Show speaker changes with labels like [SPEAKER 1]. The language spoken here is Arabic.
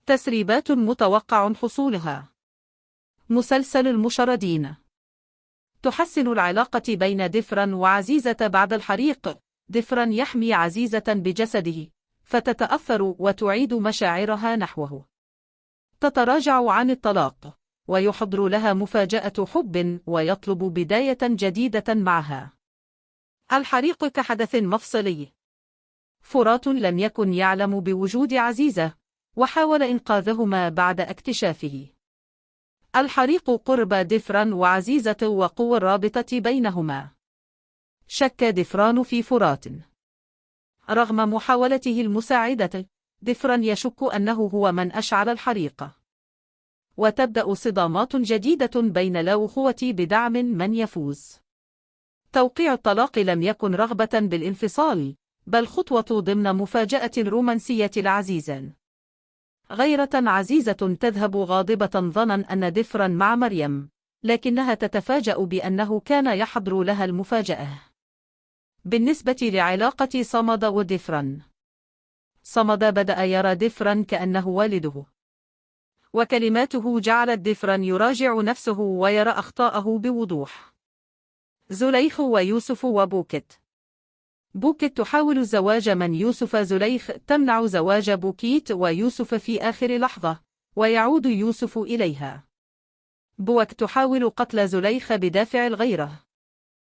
[SPEAKER 1] تسريبات متوقع حصولها. مسلسل المشردين. تحسن العلاقة بين ديفران وعزيزة بعد الحريق. ديفران يحمي عزيزة بجسده، فتتأثر وتعيد مشاعرها نحوه. تتراجع عن الطلاق، ويحضر لها مفاجأة حب ويطلب بداية جديدة معها. الحريق كحدث مفصلي. فرات لم يكن يعلم بوجود عزيزة، وحاول إنقاذهما بعد اكتشافه. الحريق قرب ديفران وعزيزة وقوى الرابطة بينهما. شك ديفران في فرات. رغم محاولته المساعدة، ديفران يشك أنه هو من أشعل الحريق. وتبدأ صدامات جديدة بين الأخوة بدعم من يفوز. توقيع الطلاق لم يكن رغبة بالانفصال، بل خطوة ضمن مفاجأة رومانسية العزيزان. غيرة عزيزة تذهب غاضبة ظنا أن ديفران مع مريم، لكنها تتفاجأ بأنه كان يحضر لها المفاجأة. بالنسبة لعلاقة صمد وديفران، صمد بدأ يرى ديفران كأنه والده، وكلماته جعلت ديفران يراجع نفسه ويرى أخطاءه بوضوح. زليخ ويوسف وبوكيت. بوكيت تحاول الزواج من يوسف. زليخ تمنع زواج بوكيت ويوسف في آخر لحظة، ويعود يوسف إليها. بوك تحاول قتل زليخ بدافع الغيرة.